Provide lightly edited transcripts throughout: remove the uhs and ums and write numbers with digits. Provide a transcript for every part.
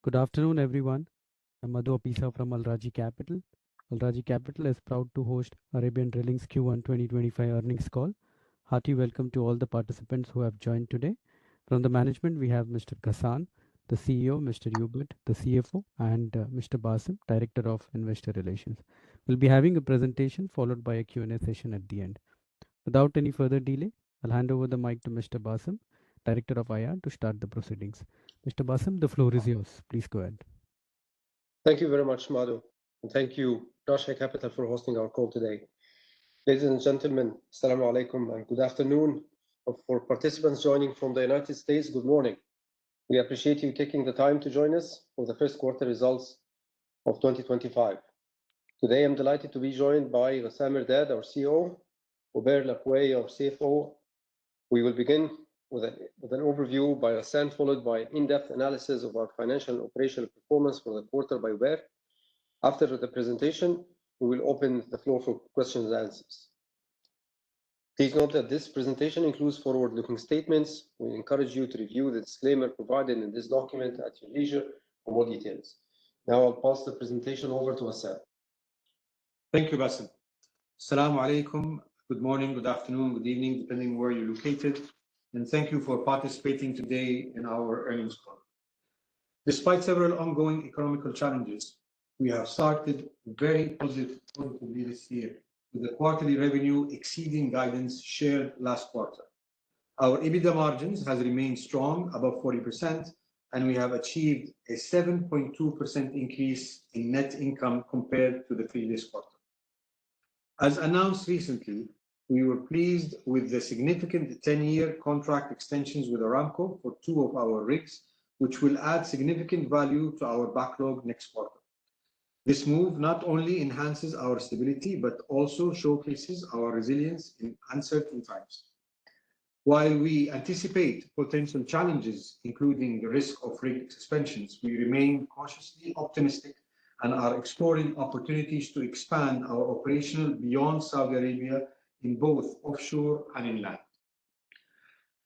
Good afternoon, everyone. I'm Madhu Apisa from Al Raji Capital. Al Raji Capital is proud to host Arabian Drilling's Q1 2025 earnings call. Hearty welcome to all the participants who have joined today. From the management, we have Mr. Ghassan, the CEO, Mr. Hubert, the CFO, and Mr. Basim, Director of Investor Relations. We'll be having a presentation followed by a Q&A session at the end. Without any further delay, I'll hand over the mic to Mr. Basim, Director of IR, to start the proceedings. Mr. Basim, the floor is yours. Please go ahead. Thank you very much, Madhu, and thank you, Russia Capital, for hosting our call today. Ladies and gentlemen, Assalamu alaikum and good afternoon. For participants joining from the United States, good morning. We appreciate you taking the time to join us for the first quarter results of 2025. Today, I'm delighted to be joined by Ghassan Mirdad, our CEO, Hubert Laqouai, our CFO. We will begin with an overview by Ghassan, followed by in-depth analysis of our financial and operational performance for the quarter by Hubert. After the presentation, we will open the floor for questions and answers. Please note that this presentation includes forward-looking statements. We encourage you to review the disclaimer provided in this document at your leisure for more details. Now I'll pass the presentation over to Ghassan. Thank you, Basim. Assalamu alaikum. Good morning, good afternoon, good evening, depending where you're located. And thank you for participating today in our earnings call. Despite several ongoing economical challenges, we have started very positively this year, with the quarterly revenue exceeding guidance shared last quarter. Our EBITDA margins has remained strong, above 40%, and we have achieved a 7.2% increase in net income compared to the previous quarter. As announced recently, we were pleased with the significant 10-year contract extensions with Aramco for 2 of our rigs, which will add significant value to our backlog next quarter. This move not only enhances our stability, but also showcases our resilience in uncertain times. While we anticipate potential challenges, including the risk of rig suspensions, we remain cautiously optimistic and are exploring opportunities to expand our operational beyond Saudi Arabia in both offshore and inland.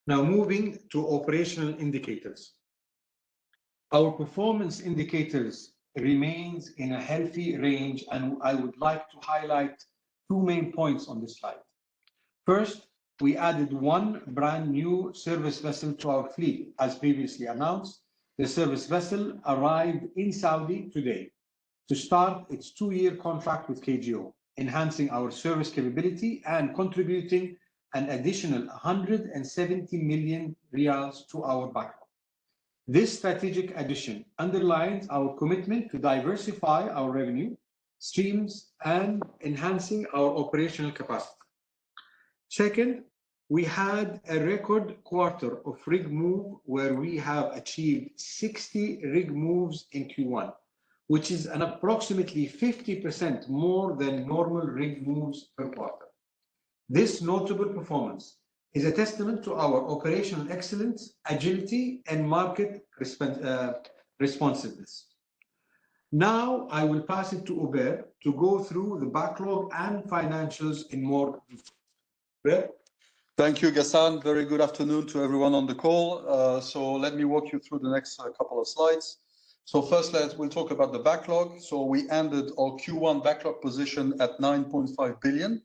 Now moving to operational indicators. Our performance indicators remains in a healthy range, and I would like to highlight 2 main points on this slide. First, we added 1 brand new service vessel to our fleet. As previously announced, the service vessel arrived in Saudi today to start its 2-year contract with KJO, enhancing our service capability and contributing an additional 170 million riyals to our backlog. This strategic addition underlines our commitment to diversify our revenue streams and enhancing our operational capacity. Second, we had a record quarter of rig move where we have achieved 60 rig moves in Q1, which is an approximately 50% more than normal rig moves per quarter. This notable performance is a testament to our operational excellence, agility, and market responsiveness. Now I will pass it to Hubert to go through the backlog and financials in more detail. Hubert? Thank you, Ghassan. Very good afternoon to everyone on the call. So let me walk you through the next couple of slides. So first, we'll talk about the backlog. So we ended our Q1 backlog position at 9.5 billion,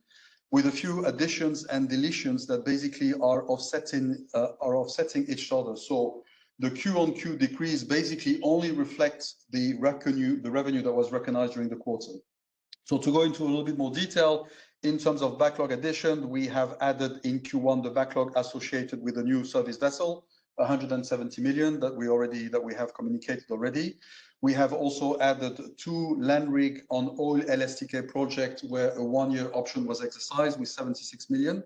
with a few additions and deletions that basically are offsetting each other. So the Q-on-Q decrease basically only reflects the revenue that was recognized during the quarter. So to go into a little bit more detail, in terms of backlog addition, we have added in Q1 the backlog associated with a new service vessel, 170 million that we have communicated already. We have also added 2 land rig on oil LSTK project where a 1-year option was exercised with 76 million.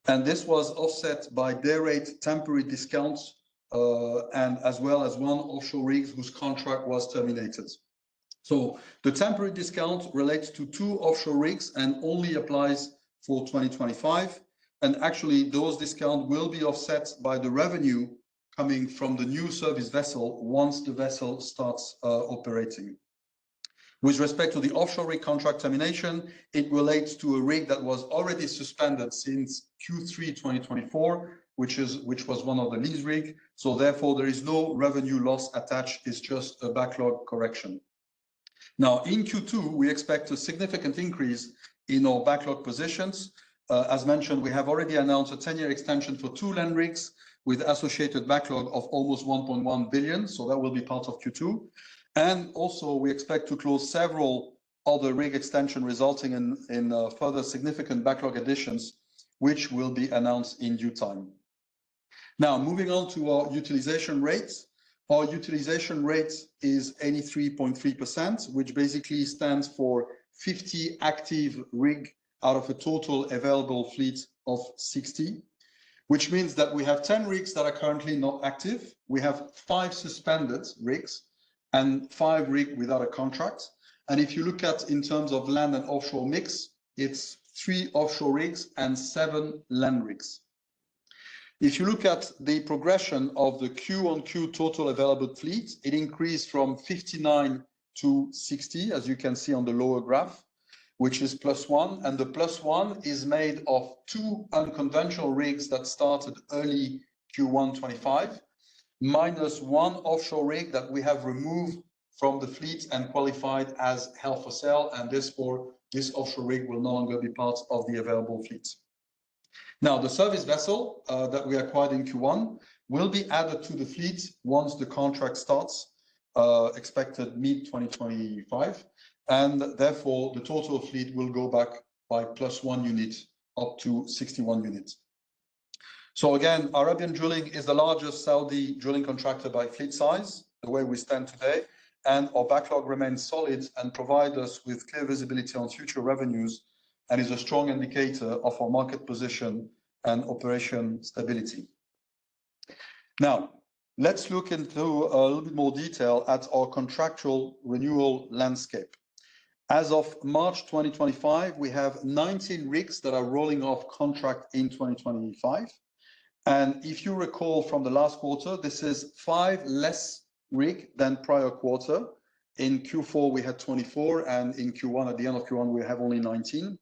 And this was offset by day rate temporary discounts and as well as 1 offshore rig whose contract was terminated. So the temporary discount relates to 2 offshore rigs and only applies for 2025. And actually those discounts will be offset by the revenue coming from the new service vessel once the vessel starts operating. With respect to the offshore rig contract termination, it relates to a rig that was already suspended since Q3 2024, which was one of the lease rig. So therefore, there is no revenue loss attached. It's just a backlog correction. Now, in Q2, we expect a significant increase in our backlog positions. As mentioned, we have already announced a 10-year extension for 2 land rigs with associated backlog of almost 1.1 billion. So that will be part of Q2. And also, we expect to close several other rig extension resulting in further significant backlog additions, which will be announced in due time. Now, moving on to our utilization rates. Our utilization rate is 83.3%, which basically stands for 50 active rig out of a total available fleet of 60, which means that we have 10 rigs that are currently not active. We have 5 suspended rigs and 5 rigs without a contract. And if you look at in terms of land and offshore mix, it's 3 offshore rigs and 7 land rigs. If you look at the progression of the Q-on-Q total available fleet, it increased from 59 to 60, as you can see on the lower graph, which is +1. And the +1 is made of 2 unconventional rigs that started early Q1 25, minus 1 offshore rig that we have removed from the fleet and qualified as held for sale. And this offshore rig will no longer be part of the available fleet. Now, the service vessel that we acquired in Q1 will be added to the fleet once the contract starts, expected mid-2025. And therefore, the total fleet will go back by +1 unit up to 61 units. So again, Arabian Drilling is the largest Saudi drilling contractor by fleet size, the way we stand today. And our backlog remains solid and provides us with clear visibility on future revenues and is a strong indicator of our market position and operation stability. Now, let's look into a little bit more detail at our contractual renewal landscape. As of March 2025, we have 19 rigs that are rolling off contract in 2025. And if you recall from the last quarter, this is 5 less rig than prior quarter. In Q4, we had 24, and in Q1, at the end of Q1, we have only 19.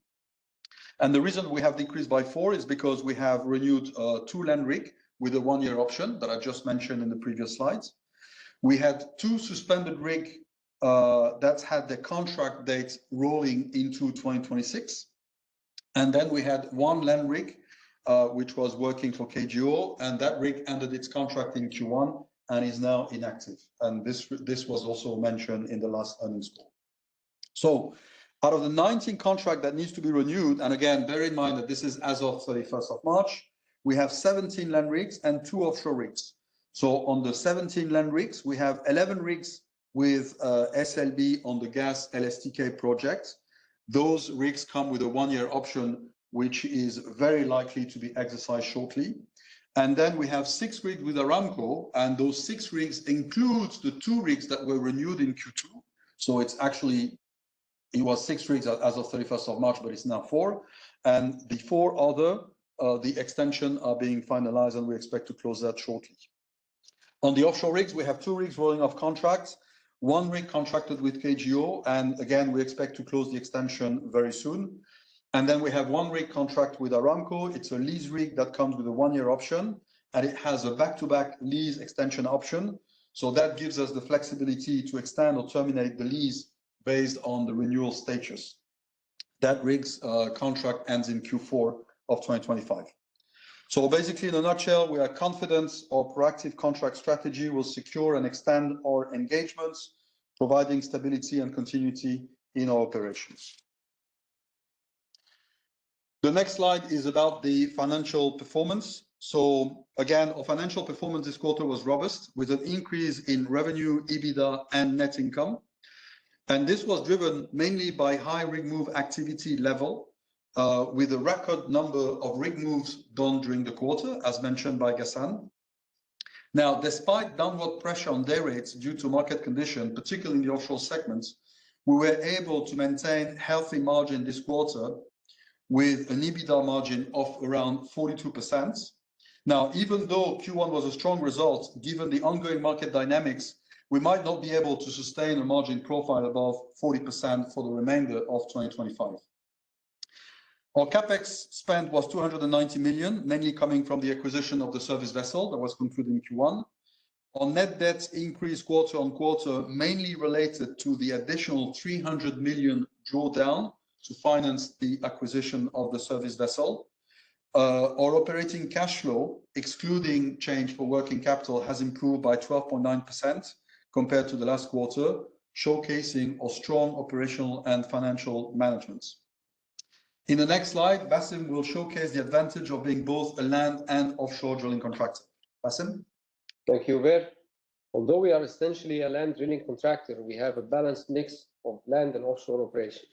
And the reason we have decreased by 4 is because we have renewed 2 land rig with a 1-year option that I just mentioned in the previous slides. We had 2 suspended rig that had their contract date rolling into 2026. And then we had 1 land rig, which was working for KGO, and that rig ended its contract in Q1 and is now inactive. And this was also mentioned in the last earnings call. So out of the 19 contract that needs to be renewed, and again, bear in mind that this is as of 31st of March, we have 17 land rigs and 2 offshore rigs. So on the 17 land rigs, we have 11 rigs with SLB on the gas LSTK project. Those rigs come with a 1-year option, which is very likely to be exercised shortly. And then we have 6 rigs with Aramco, and those 6 rigs includes the 2 rigs that were renewed in Q2. So it's actually, it was 6 rigs as of 31st of March, but it's now 4. And the 4 other, the extension are being finalized, and we expect to close that shortly. On the offshore rigs, we have 2 rigs rolling off contracts, 1 rig contracted with KGO, and again, we expect to close the extension very soon. And then we have 1 rig contract with Aramco. It's a lease rig that comes with a 1-year option, and it has a back-to-back lease extension option. So that gives us the flexibility to extend or terminate the lease based on the renewal status. That rig's contract ends in Q4 of 2025. So basically, in a nutshell, we are confident our proactive contract strategy will secure and extend our engagements, providing stability and continuity in our operations. The next slide is about the financial performance. So again, our financial performance this quarter was robust, with an increase in revenue, EBITDA, and net income. And this was driven mainly by high rig move activity level, with a record number of rig moves done during the quarter, as mentioned by Ghassan. Now, despite downward pressure on day rates due to market conditions, particularly in the offshore segments, we were able to maintain healthy margin this quarter with an EBITDA margin of around 42%. Now, even though Q1 was a strong result, given the ongoing market dynamics, we might not be able to sustain a margin profile above 40% for the remainder of 2025. Our CapEx spend was 290 million, mainly coming from the acquisition of the service vessel that was concluded in Q1. Our net debt increased quarter on quarter, mainly related to the additional 300 million drawdown to finance the acquisition of the service vessel. Our operating cash flow, excluding change for working capital, has improved by 12.9% compared to the last quarter, showcasing our strong operational and financial management. In the next slide, Bassem will showcase the advantage of being both a land and offshore drilling contractor. Bassem? Thank you, Uber. Although we are essentially a land drilling contractor, we have a balanced mix of land and offshore operations.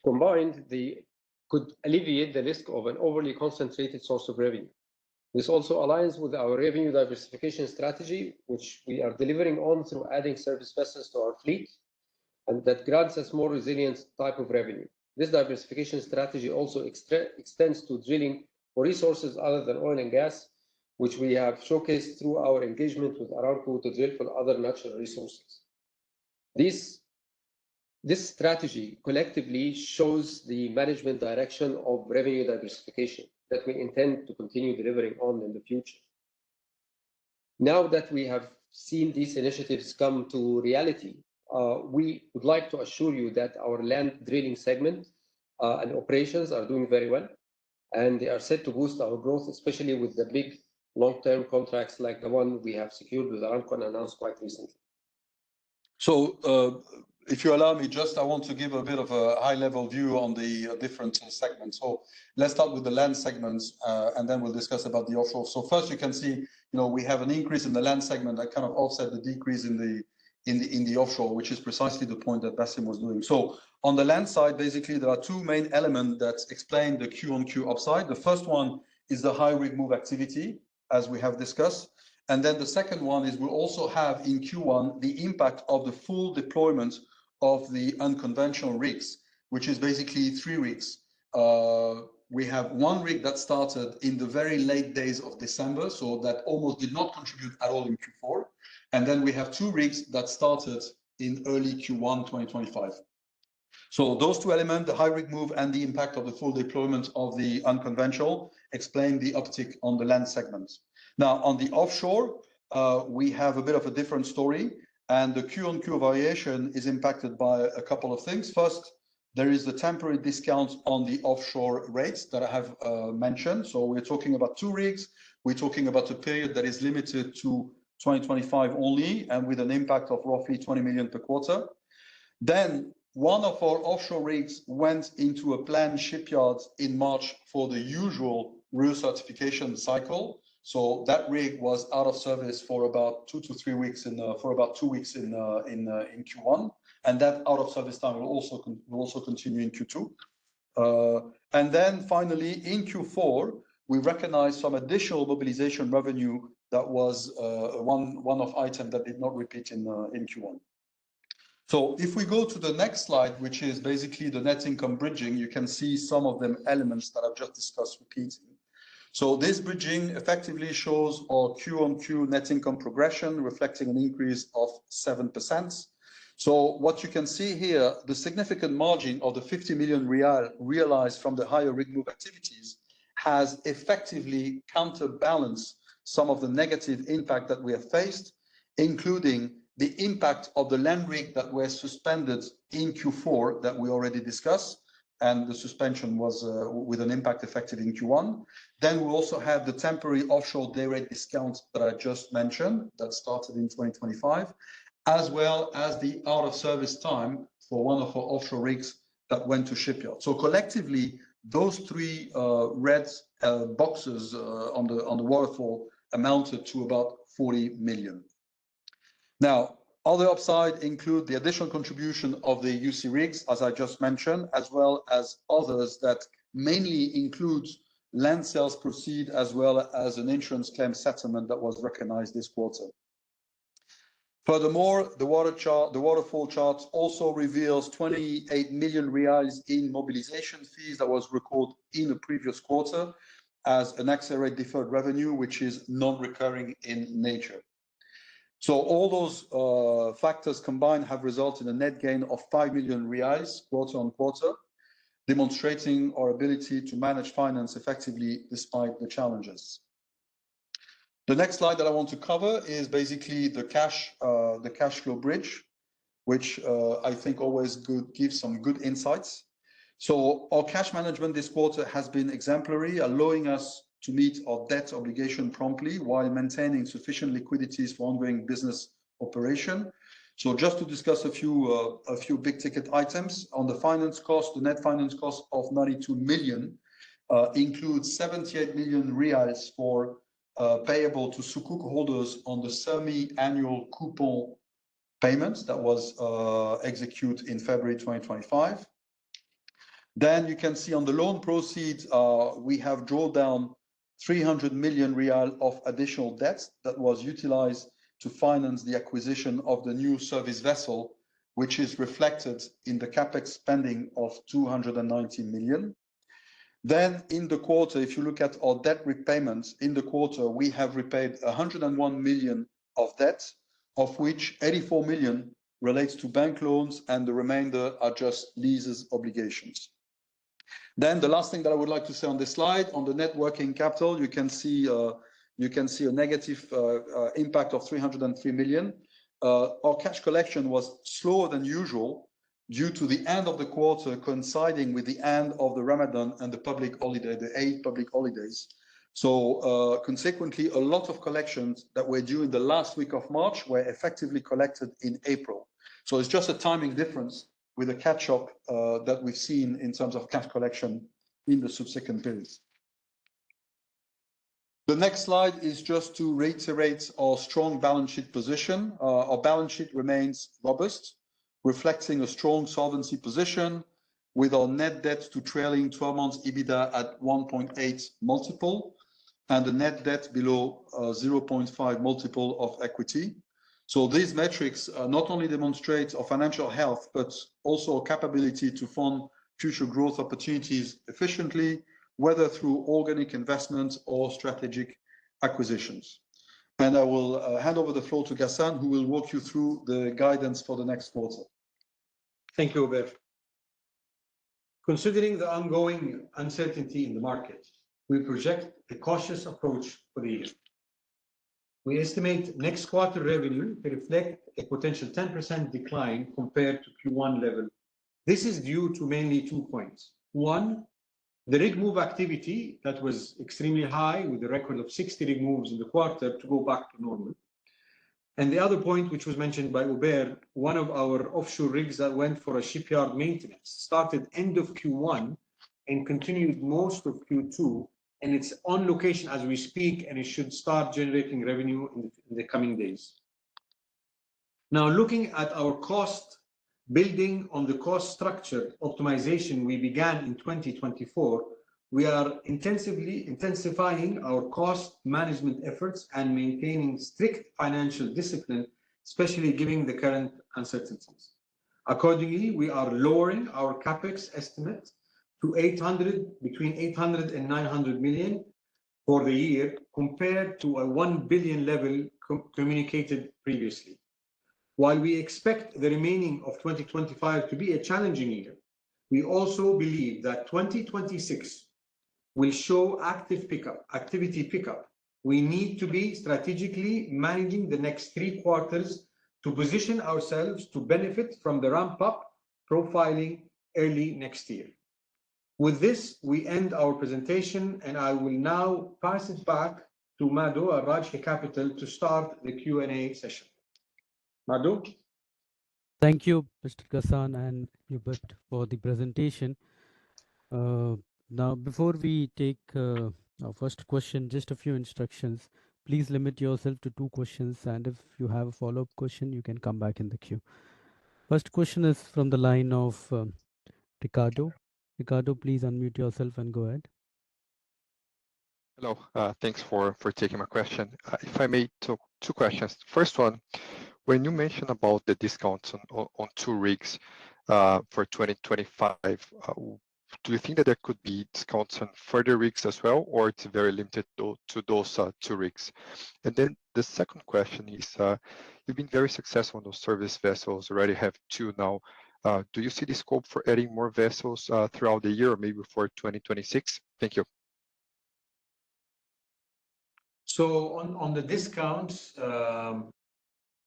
Combined, they could alleviate the risk of an overly concentrated source of revenue. This also aligns with our revenue diversification strategy, which we are delivering on through adding service vessels to our fleet, and that grants us more resilient type of revenue. This diversification strategy also extends to drilling for resources other than oil and gas, which we have showcased through our engagement with Aramco to drill for other natural resources. This strategy collectively shows the management direction of revenue diversification that we intend to continue delivering on in the future. Now that we have seen these initiatives come to reality, we would like to assure you that our land drilling segment and operations are doing very well, and they are set to boost our growth, especially with the big long-term contracts like the one we have secured with Aramco and announced quite recently. So, if you allow me, I want to give a bit of a high-level view on the different segments. So let's start with the land segments, and then we'll discuss about the offshore. So first, you can see, we have an increase in the land segment that kind of offset the decrease in the offshore, which is precisely the point that Bassem was doing. So on the land side, basically, there are two main elements that explain the Q-on-Q upside. The first one is the high rig move activity, as we have discussed. And then the second one is we'll also have in Q1 the impact of the full deployment of the unconventional rigs, which is basically 3 rigs. We have 1 rig that started in the very late days of December, so that almost did not contribute at all in Q4. And then we have 2 rigs that started in early Q1 2025. So those 2 elements, the high rig move and the impact of the full deployment of the unconventional, explain the uptick on the land segment. Now, on the offshore, we have a bit of a different story, and the Q-on-Q variation is impacted by a couple of things. First, there is the temporary discount on the offshore rates that I have mentioned. So we're talking about 2 rigs. We're talking about a period that is limited to 2025 only, and with an impact of roughly 20 million per quarter. Then one of our offshore rigs went into a planned shipyard in March for the usual recertification cycle. So that rig was out of service for about 2 to 3 weeks in Q1, and that out of service time will also continue in Q2. And then finally in Q4 we recognized some additional mobilization revenue that was one-off item that did not repeat in Q1. So if we go to the next slide, which is basically the net income bridging, you can see some of them elements that I've just discussed repeating. So this bridging effectively shows our Q-on-Q net income progression, reflecting an increase of 7%. So what you can see here, the significant margin of the 50 million real realized from the higher rig move activities has effectively counterbalanced some of the negative impact that we have faced, including the impact of the land rig that were suspended in Q4 that we already discussed, and the suspension was with an impact effective in Q1. Then we also have the temporary offshore day rate discount that I just mentioned that started in 2025, as well as the out of service time for one of our offshore rigs that went to shipyard. So collectively, those 3 red boxes on the waterfall amounted to about 40 million. Now, other upside include the additional contribution of the UC rigs, as I just mentioned, as well as others that mainly includes land sales proceed, as well as an insurance claim settlement that was recognized this quarter. Furthermore, the waterfall chart also reveals 28 million reais in mobilization fees that was recorded in the previous quarter as an accelerated deferred revenue, which is non-recurring in nature. So all those factors combined have resulted in a net gain of 5 million reais quarter on quarter. demonstrating our ability to manage finance effectively despite the challenges. The next slide that I want to cover is basically the cash flow bridge, which I think always gives some good insights. So our cash management this quarter has been exemplary, allowing us to meet our debt obligation promptly while maintaining sufficient liquidities for ongoing business operation. So just to discuss a few big ticket items on the finance cost, the net finance cost of 92 million includes 78 million reals for payable to Sukuk holders on the semi-annual coupon payments that was executed in February 2025. Then you can see on the loan proceeds, we have drawn down 300 million real of additional debt that was utilized to finance the acquisition of the new service vessel, which is reflected in the capex spending of 290 million. Then in the quarter, if you look at our debt repayments, in the quarter, we have repaid 101 million of debt, of which 84 million relates to bank loans and the remainder are just leases obligations. Then the last thing that I would like to say on this slide, on the net working capital, you can see a negative impact of 303 million. Our cash collection was slower than usual due to the end of the quarter coinciding with the end of the Ramadan and the public holiday, the 8 public holidays. So consequently, a lot of collections that were due in the last week of March were effectively collected in April. So it's just a timing difference with a catch-up that we've seen in terms of cash collection in the subsequent periods. The next slide is just to reiterate our strong balance sheet position. Our balance sheet remains robust, reflecting a strong solvency position with our net debt to trailing 12 months EBITDA at 1.8 multiple and a net debt below 0.5 multiple of equity. So these metrics not only demonstrate our financial health, but also our capability to fund future growth opportunities efficiently, whether through organic investments or strategic acquisitions. And I will hand over the floor to Ghassan, who will walk you through the guidance for the next quarter. Thank you, Hubert. Considering the ongoing uncertainty in the market, we project a cautious approach for the year. We estimate next quarter revenue to reflect a potential 10% decline compared to Q1 level. This is due to mainly 2 points. One, the rig move activity that was extremely high with a record of 60 rig moves in the quarter to go back to normal. And the other point, which was mentioned by Hubert, one of our offshore rigs that went for a shipyard maintenance started end of Q1 and continued most of Q2, and it's on location as we speak, and it should start generating revenue in the coming days. Now, looking at our cost, building on the cost structure optimization we began in 2024, we are intensifying our cost management efforts and maintaining strict financial discipline, especially given the current uncertainties. Accordingly, we are lowering our capex estimate to between 800 and 900 million for the year, compared to a 1 billion level communicated previously. While we expect the remaining of 2025 to be a challenging year, we also believe that 2026 will show activity pickup. We need to be strategically managing the next 3 quarters to position ourselves to benefit from the ramp-up profiling early next year. With this, we end our presentation, and I will now pass it back to Mado at Rajhi Capital to start the Q&A session. Mado? Thank you, Mr. Ghassan and Hubert, for the presentation. Now, before we take our first question, just a few instructions. Please limit yourself to 2 questions, and if you have a follow-up question, you can come back in the queue. First question is from the line of Ricardo. Ricardo, please unmute yourself and go ahead. Hello, thanks for taking my question. If I may, 2 questions. First one, when you mentioned about the discounts on 2 rigs for 2025, do you think that there could be discounts on further rigs as well, or it's very limited to those 2 rigs? And then the second question is, you've been very successful on those service vessels, already have 2 now. Do you see the scope for adding more vessels throughout the year, or maybe for 2026? Thank you. So on the discounts,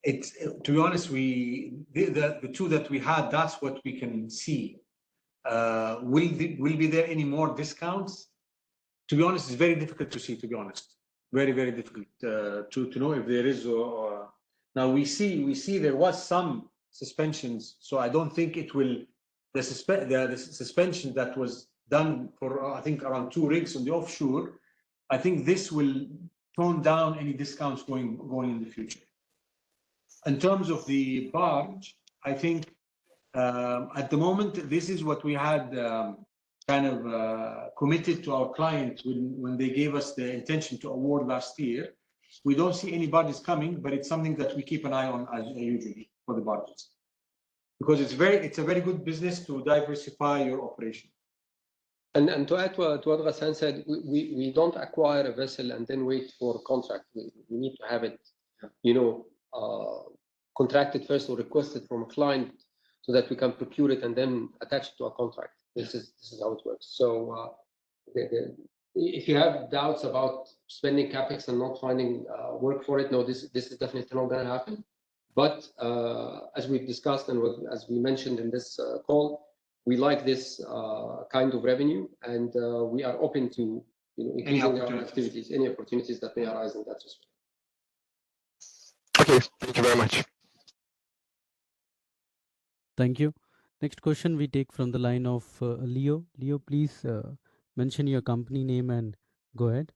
it's to be honest, the two that we had, that's what we can see. Will be there any more discounts? To be honest, it's very difficult to see. To be honest, very difficult to know if there is. Now we see there was some suspensions, so I don't think it will. The suspension that was done for I think around 2 rigs on the offshore, I think this will tone down any discounts going in the future. In terms of the barge, I think at the moment this is what we had kind of committed to our client when they gave us the intention to award last year. We don't see any barges coming, but it's something that we keep an eye on as usually for the barges, because it's a very good business to diversify your operation. And to add to what Ghassan said, we don't acquire a vessel and then wait for a contract. We need to have it, contracted first or requested from a client so that we can procure it and then attach it to a contract. This is how it works. So if you have doubts about spending capex and not finding work for it, no, this is definitely not going to happen. But as we've discussed and as we mentioned in this call, we like this kind of revenue, and we are open to increasing our activities, any opportunities that may arise in that respect. Okay, thank you very much. Thank you. Next question we take from the line of Leo. Leo, please mention your company name and go ahead.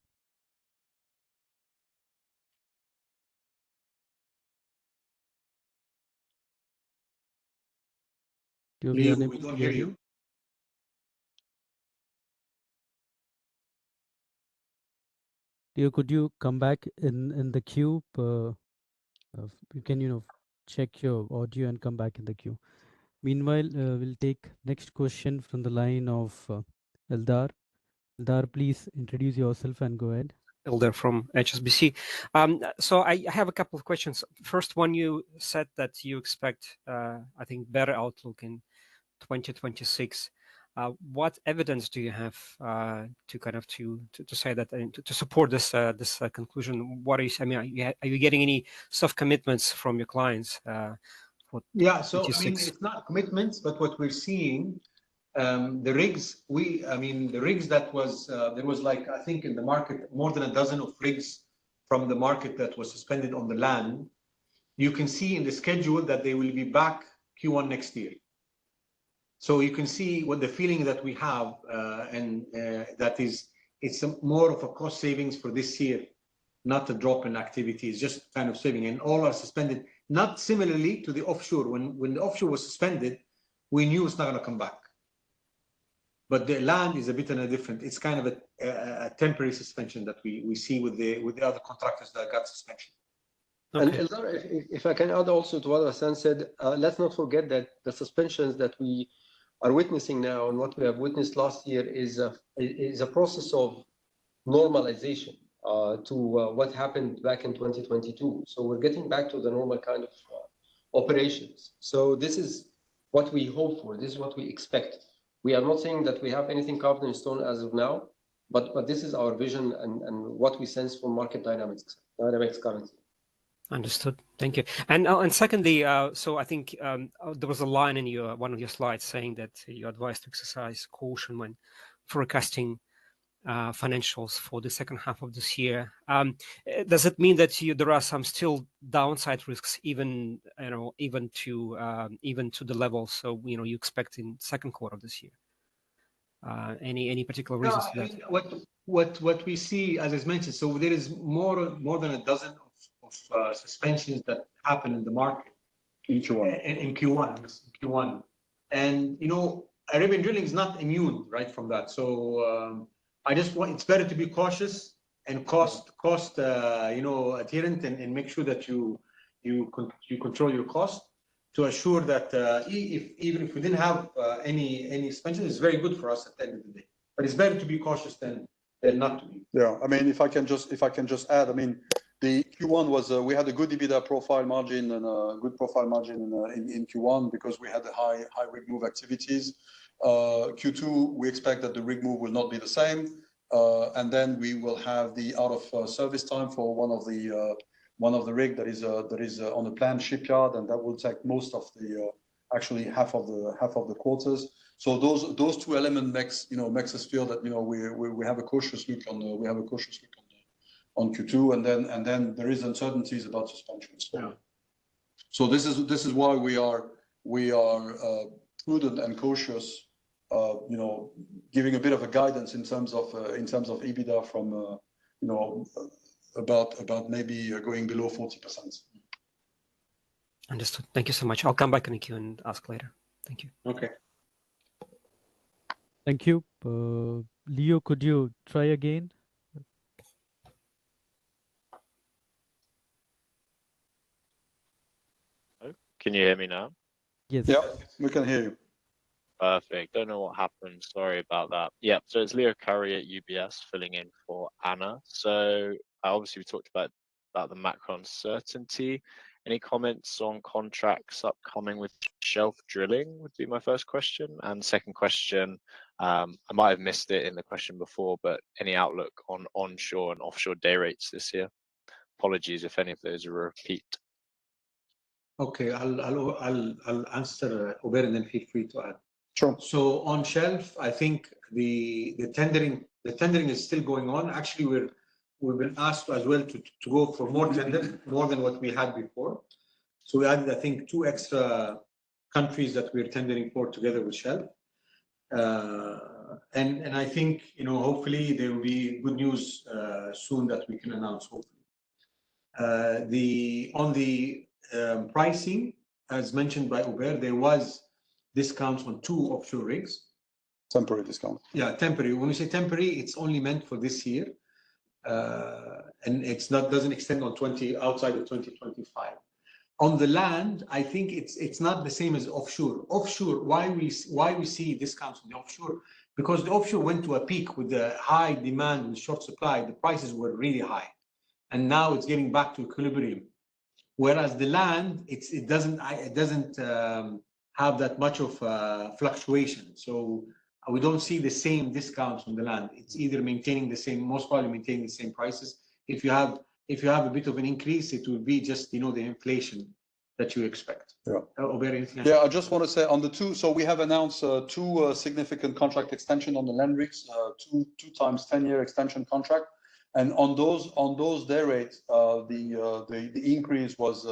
Leo, we don't hear you. Leo, could you come back in the queue? You can check your audio and come back in the queue. Meanwhile, we'll take next question from the line of Eldar. Eldar, please introduce yourself and go ahead. Eldar from HSBC. So I have a couple of questions. First one, you said that you expect, I think, better outlook in 2026. What evidence do you have to kind of to say that to support this conclusion? What is? I mean, are you getting any soft commitments from your clients? Yeah, so I mean, it's not commitments, but what we're seeing, the rigs. The rigs that was there was like I think in the market more than a dozen of rigs from the market that was suspended on the land. You can see in the schedule that they will be back Q1 next year. So you can see what the feeling that we have, and that is, it's more of a cost savings for this year, not a drop in activities, just kind of saving. And all are suspended, not similarly to the offshore. When the offshore was suspended, we knew it's not going to come back. But the land is a bit different. It's kind of a temporary suspension that we see with the other contractors that got suspension. Okay. And Eldar, if I can add also to what Ghassan said, let's not forget that the suspensions that we are witnessing now and what we have witnessed last year is a process of normalization to what happened back in 2022. So we're getting back to the normal kind of operations. So this is what we hope for. This is what we expect. We are not saying that we have anything carved in stone as of now, but this is our vision and what we sense from market dynamics currently. Understood. Thank you. And secondly, so I think there was a line in one of your slides saying that you're advised to exercise caution when forecasting financials for the second half of this year. Does it mean that there are some still downside risks, even to the levels so you expect in second quarter of this year? Any particular reasons to that? What we see, as I mentioned, so there is more than a dozen of suspensions that happen in the market in Q1. And Arabian Drilling is not immune, right, from that. So it's better to be cautious and cost adherent and make sure that you control your cost to assure that even if we didn't have any suspension, it's very good for us at the end of the day. But it's better to be cautious than not to be. Yeah, I mean, if I can just add, I mean, the Q1 was we had a good EBITDA profile margin and a good profile margin in Q1 because we had the high rig move activities. Q2 we expect that the rig move will not be the same, and then we will have the out of service time for one of the rig that is on a planned shipyard, and that will take most of the actually half of the quarters. So those two elements makes us feel that we have a cautious look on Q2, and then there is uncertainties about suspensions. Yeah. So this is why we are prudent and cautious, giving a bit of a guidance in terms of EBITDA from about maybe going below 40%. Understood. Thank you so much. I'll come back in the queue and ask later. Thank you. Okay. Thank you. Leo, could you try again? Can you hear me now? Yes. Yeah, we can hear you. Perfect. Don't know what happened. Sorry about that. Yeah, so it's Leo Curry at UBS filling in for Anna. So obviously we talked about the macro uncertainty. Any comments on contracts upcoming with shelf drilling would be my first question. And second question, I might have missed it in the question before, but any outlook on onshore and offshore day rates this year? Apologies if any of those are a repeat. Okay, I'll answer, Uber, and then feel free to add. Sure. So on shelf, I think the tendering is still going on. Actually, we've been asked as well to go for more tender, more than what we had before. So we added, I think, 2 extra countries that we're tendering for together with Shell. And I think, hopefully there will be good news soon that we can announce, hopefully. On the pricing, as mentioned by Uber, there was discounts on 2 offshore rigs. Temporary discount. Yeah, temporary. When we say temporary, it's only meant for this year, and doesn't extend on outside of 2025. On the land, I think it's not the same as offshore. Offshore, why we see discounts on the offshore? Because the offshore went to a peak with the high demand and short supply. The prices were really high, and now it's getting back to equilibrium. Whereas the land, it doesn't have that much of fluctuation. So we don't see the same discounts on the land. It's either maintaining the same, most probably maintaining the same prices. If you have a bit of an increase, it will be just the inflation that you expect. Yeah. Uber, anything else? Yeah, I just want to say on the 2. So we have announced 2 significant contract extension on the land rigs, 2 times 10-year extension contract. And on those day rates, the increase was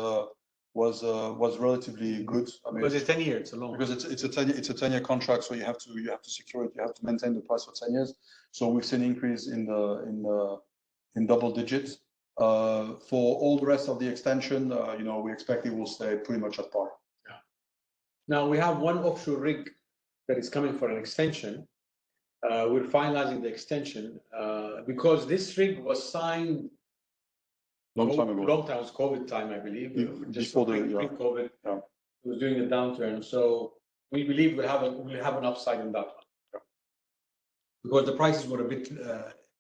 relatively good. I mean, because it's 10 years, it's a long. Because it's a 10-year contract, so you have to secure it. You have to maintain the price for 10 years. So we've seen increase in double digits. For all the rest of the extension, we expect it will stay pretty much at par. Yeah. Now we have 1 offshore rig that is coming for an extension. We're finalizing the extension because this rig was signed Long time ago. Long time, it was COVID time, I believe. Just Before pre-COVID. Yeah. It was during the downturn. So we believe we'll have an upside in that one. Yeah. Because the prices were a bit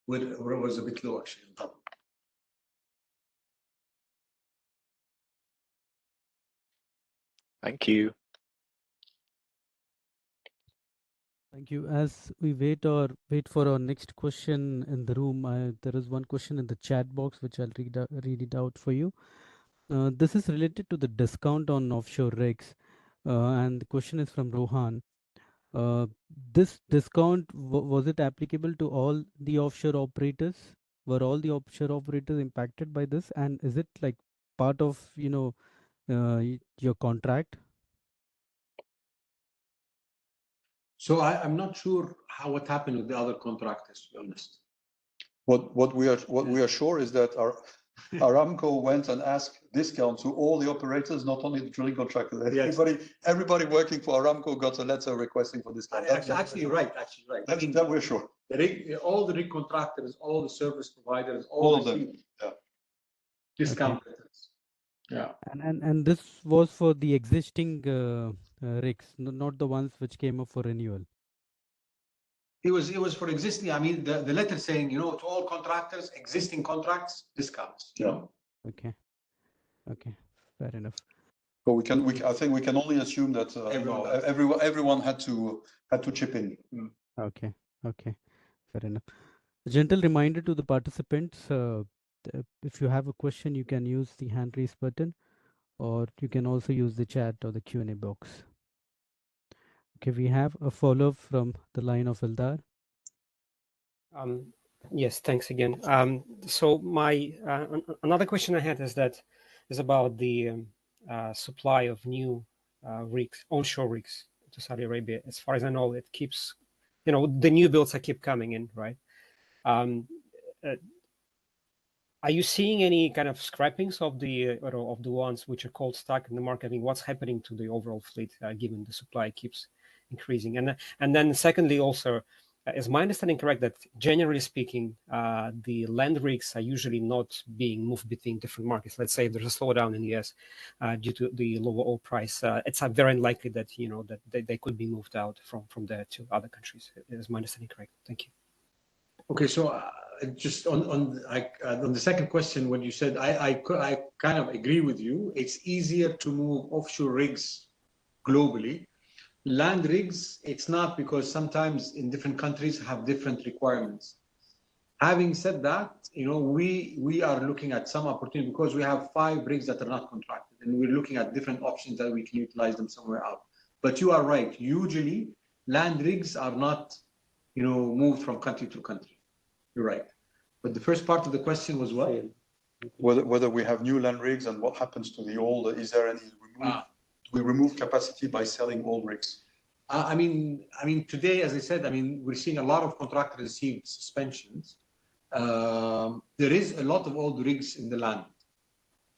was a bit low actually. Thank you. Thank you. As we wait for our next question in the room, there is one question in the chat box which I'll read it out for you. This is related to the discount on offshore rigs, and the question is from Rohan. This discount, was it applicable to all the offshore operators? Were all the offshore operators impacted by this? And is it like part of your contract? So I'm not sure what happened with the other contractors, to be honest. What we are sure is that Aramco went and asked discount to all the operators, not only the drilling contractors. Yes. Everybody working for Aramco got a letter requesting for discount. Actually, right. That we're sure. All the rig contractors, all the service providers, All of them. Yeah. Discount letters. Yeah. And this was for the existing rigs, not the ones which came up for renewal. It was for existing. I mean, the letter saying, to all contractors, existing contracts, discounts. Okay. Okay. Fair enough. But I think we can only assume that everyone had to chip in. Okay. Okay. Fair enough. A gentle reminder to the participants, if you have a question, you can use the hand raise button, or you can also use the chat or the Q&A box. Okay, we have a follow-up from the line of Eldar. Yes, thanks again. So my another question I had is about the supply of new rigs, onshore rigs to Saudi Arabia. As far as I know, it keeps, the new builds that keep coming in, right? Are you seeing any kind of scrappings of the ones which are cold stacked in the market? I mean, what's happening to the overall fleet given the supply keeps increasing? And then secondly, also, is my understanding correct that generally speaking, the land rigs are usually not being moved between different markets? Let's say if there's a slowdown in the US due to the lower oil price, it's very unlikely that that they could be moved out from there to other countries. Is my understanding correct? Thank you. Okay, so just on the second question, when you said I kind of agree with you. It's easier to move offshore rigs globally. Land rigs, it's not, because sometimes in different countries have different requirements. Having said that, we are looking at some opportunity because we have 5 rigs that are not contracted, and we're looking at different options that we can utilize them somewhere else. But you are right. Usually, land rigs are not, moved from country to country. You're right. But the first part of the question was what? Whether we have new land rigs and what happens to the old. Is there any we remove capacity by selling old rigs? I mean, today, as I said, we're seeing a lot of contractors receive suspensions. There is a lot of old rigs in the land.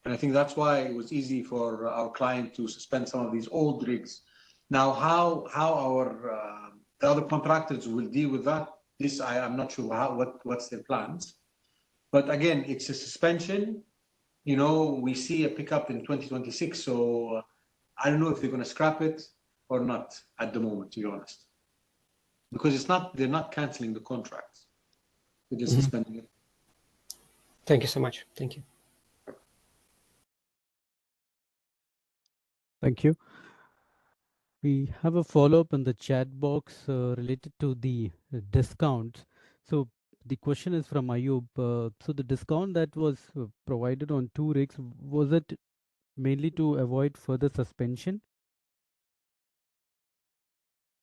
And I think that's why it was easy for our client to suspend some of these old rigs. Now, how our the other contractors will deal with that, this I'm not sure what's their plans. But again, it's a suspension. We see a pickup in 2026. So I don't know if they're going to scrap it or not at the moment, to be honest. Because they're not canceling the contracts. They're just suspending it. Thank you so much. Thank you. Thank you. We have a follow-up in the chat box related to the discounts. So the question is from Ayub. So the discount that was provided on 2 rigs, was it mainly to avoid further suspension?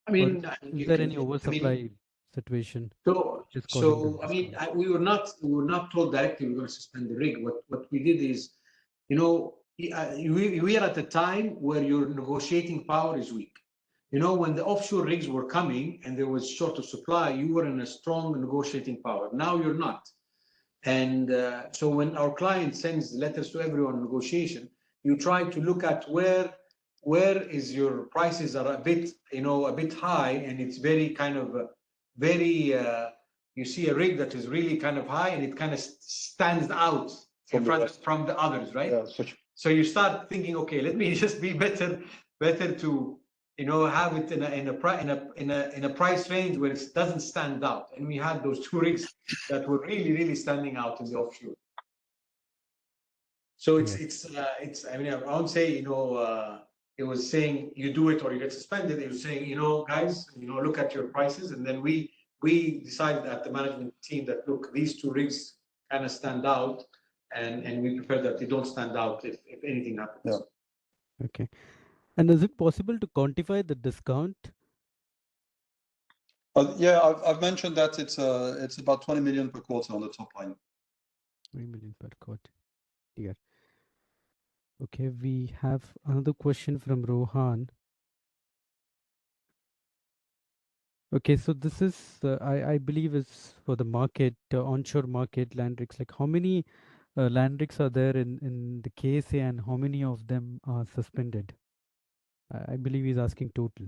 Is there any oversupply situation? We were not told directly we're going to suspend the rig. What we did is, we are at a time where your negotiating power is weak. When the offshore rigs were coming and there was short of supply, you were in a strong negotiating power. Now you're not. And so when our client sends letters to everyone in negotiation, you try to look at where is your prices are a bit high, and it's very kind of you see a rig that is really kind of high and it kind of stands out from the others, right? Yeah, so you start thinking, okay, let me just be better to have it in a price range where it doesn't stand out. And we had those 2 rigs that were really standing out in the offshore. So it's I won't say it was saying you do it or you get suspended. It was saying, guys, look at your prices. And then we decided at the management team that, look, these 2 rigs kind of stand out, and we prefer that they don't stand out if anything happens. Yeah. Okay. And is it possible to quantify the discount? Yeah, I've mentioned that it's about 20 million per quarter on the top line. 20 million per quarter. Yeah. Okay, we have another question from Rohan. Okay, so this is, I believe, is for the market, onshore market land rigs. Like, how many land rigs are there in the KSA, and how many of them are suspended? I believe he's asking total.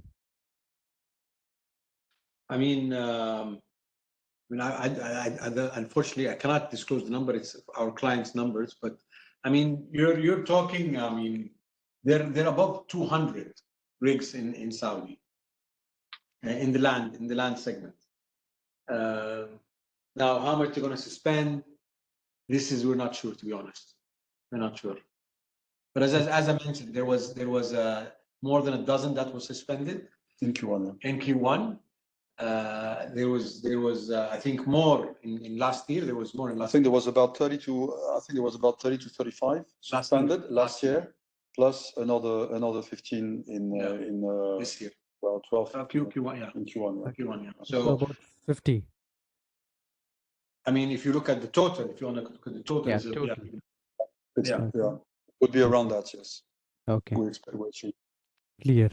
Unfortunately, I cannot disclose the number. It's our clients' numbers, but you're talking. They're above 200 rigs in Saudi in the land segment. Now, how much they're going to suspend, we're not sure, to be honest. We're not sure. But as I mentioned, there was more than a dozen that was suspended in Q1. In Q1, there was I think more in last year. There was more in last. I think there was about 30 to 35 suspended last year, plus another 15 in this year. Well, 12 Q1, yeah. In Q1, yeah. Q1, yeah. So about 50. I mean, if you look at the total, if you want to look at the total, Yeah, total. Yeah, would be around that, yes. Okay. We expect we'll see. Clear.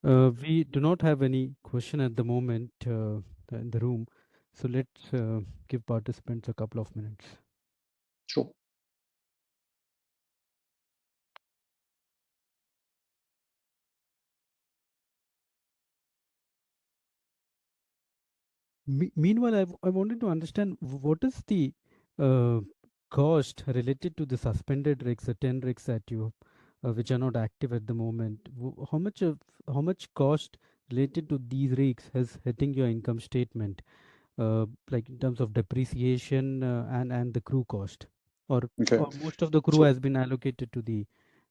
We do not have any question at the moment in the room, so let's give participants a couple of minutes. Sure. Meanwhile, I wanted to understand what is the cost related to the suspended rigs, the 10 rigs that you which are not active at the moment. How much cost related to these rigs is hitting your income statement, like in terms of depreciation and the crew cost, or most of the crew has been allocated to the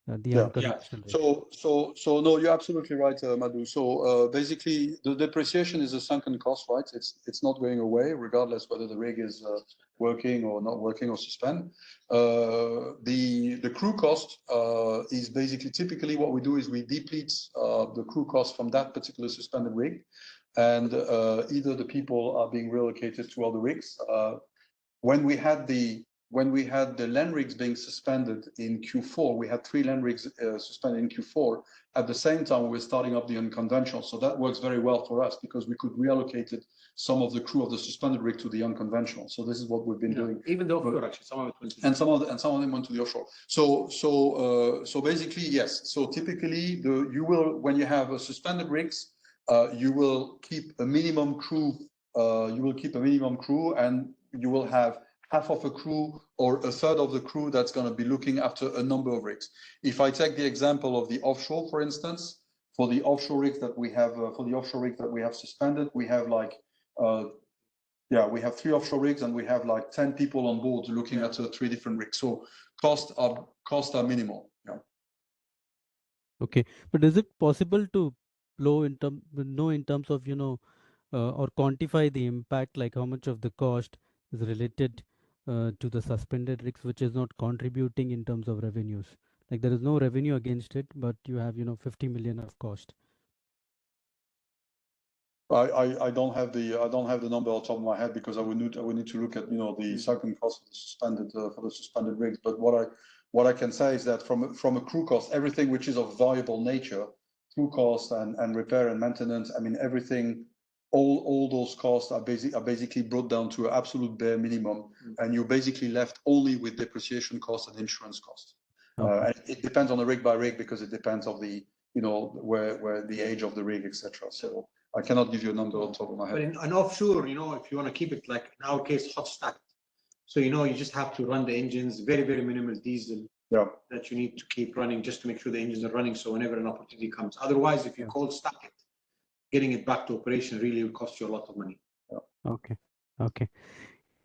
unconventional rigs? So no, you're absolutely right, Madhu. So basically, the depreciation is a sunken cost, right? It's not going away, regardless whether the rig is working or not working or suspend. The crew cost is basically typically what we do is we deplete the crew cost from that particular suspended rig, and either the people are being relocated to other rigs. When we had the land rigs being suspended in Q4, we had 3 land rigs suspended in Q4. At the same time, we were starting up the unconventional. So that works very well for us because we could reallocate some of the crew of the suspended rig to the unconventional. So this is what we've been doing. Even the offshore, actually, some of it went to and some of them went to the offshore. So basically, yes. So typically, when you have a suspended rigs, you will keep a minimum crew. And you will have half of a crew or a third of the crew that's going to be looking after a number of rigs. If I take the example of the offshore, for instance, for the offshore rigs that we have, suspended, we have we have 3 offshore rigs and we have 10 people on board looking at 3 different rigs. So costs are minimal. Yeah. Okay, but is it possible to know in terms of or quantify the impact, like how much of the cost is related to the suspended rigs, which is not contributing in terms of revenues? Like there is no revenue against it, but you have 50 million of cost. I don't have the number on top of my head because I would need to look at the sunken cost for the suspended rigs. But what I can say is that from a crew cost, everything which is of variable nature, crew cost and repair and maintenance, I mean everything, all those costs are basically brought down to an absolute bare minimum, and you're basically left only with depreciation costs and insurance costs. And it depends on the rig by rig because it depends on the where the age of the rig, etc. So I cannot give you a number on top of my head. But in offshore, if you want to keep it like in our case, hot stacked. So you just have to run the engines, very, very minimal diesel that you need to keep running just to make sure the engines are running. So whenever an opportunity comes, otherwise, if you cold stack it, getting it back to operation really will cost you a lot of money. Okay,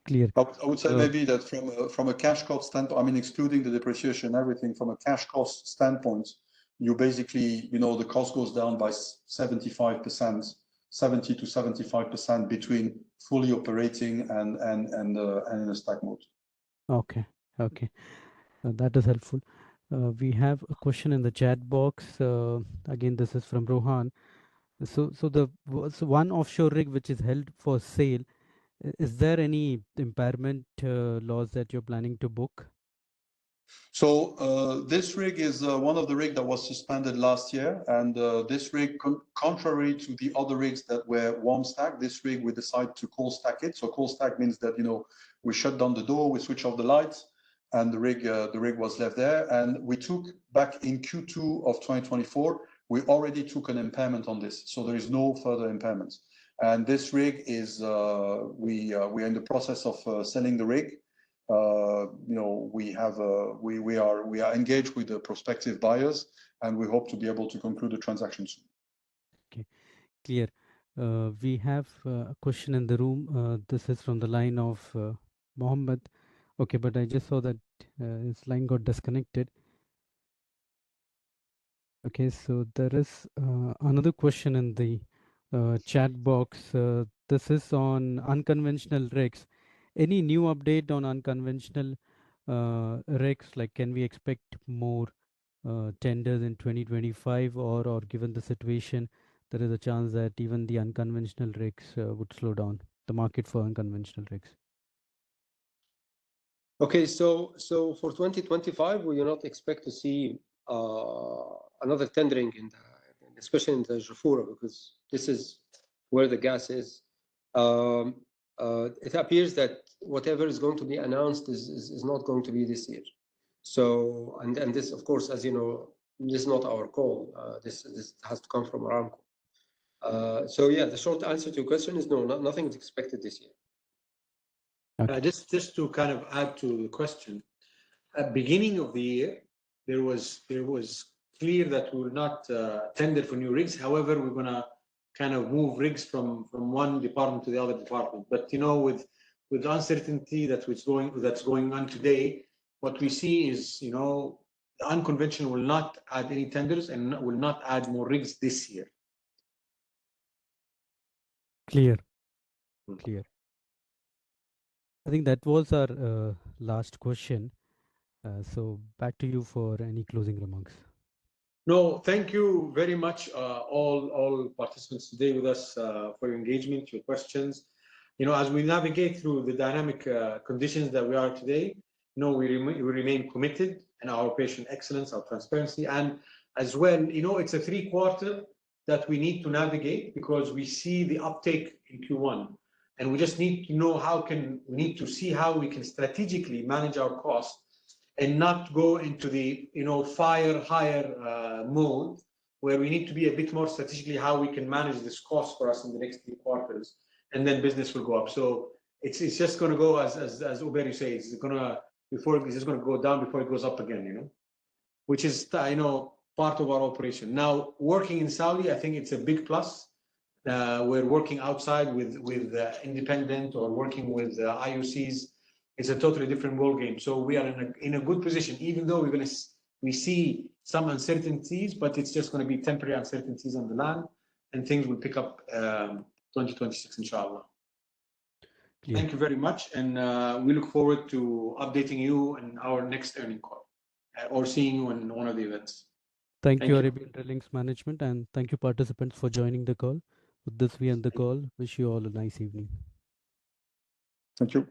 clear. I would say maybe that from a cash cost standpoint, I mean, excluding the depreciation and everything, from a cash cost standpoint, you basically, the cost goes down by 75%, 70 to 75% between fully operating and in a stack mode. Okay. That is helpful. We have a question in the chat box. Again, this is from Rohan. So one offshore rig which is held for sale, is there any impairment loss that you're planning to book? So this rig is one of the rigs that was suspended last year, and this rig, contrary to the other rigs that were warm stacked, this rig we decided to cold stack it. So cold stack means that we shut down the door, we switch off the lights, and the rig was left there. And we took back in Q2 of 2024, we already took an impairment on this, so there is no further impairments. And this rig is we are in the process of selling the rig. We are engaged with the prospective buyers, and we hope to be able to conclude the transaction soon. Okay, clear. We have a question in the room. This is from the line of Mohammed. Okay, but I just saw that his line got disconnected. Okay, so there is another question in the chat box. This is on unconventional rigs. Any new update on unconventional rigs? Like, can we expect more tenders in 2025, or given the situation, there is a chance that even the unconventional rigs would slow down the market for unconventional rigs? Okay, so for 2025, we do not expect to see another tendering especially in the Jafurah, because this is where the gas is. It appears that whatever is going to be announced is not going to be this year. So, and this, of course, as you know, this is not our call. This has to come from Aramco. So yeah, the short answer to your question is no, nothing is expected this year. Okay. Just to kind of add to the question, at beginning of the year, there was clear that we will not tender for new rigs. However, we're going to kind of move rigs from one department to the other department. But you know, with uncertainty that's going on today, what we see is, you know, the unconventional will not add any tenders and will not add more rigs this year. Clear. Clear. I think that was our last question. So back to you for any closing remarks. No, thank you very much, all participants today with us for your engagement, your questions. You know, as we navigate through the dynamic conditions that we are today, you know, we remain committed in our operational excellence, our transparency, and as well, you know, it's a 3-quarter that we need to navigate because we see the uptake in Q1, and we just need to know we need to see how we can strategically manage our costs and not go into the, you know, higher mode, where we need to be a bit more strategically how we can manage this cost for us in the next 3 quarters, and then business will go up. So it's just going to go as Uber says, it's just going to go down before it goes up again, you know, which is, you know, part of our operation. Now, working in Saudi, I think it's a big plus. We're working outside with independent or working with IOCs. It's a totally different world game. So we are in a good position, even though we see some uncertainties, but it's just going to be temporary uncertainties on the land, and things will pick up 2026, inshallah. Clear. Thank you very much, and we look forward to updating you in our next earning call or seeing you in one of the events. Thank you, Arabian Drilling's management, and thank you, participants, for joining the call. With this, we end the call. Wish you all a nice evening. Thank you.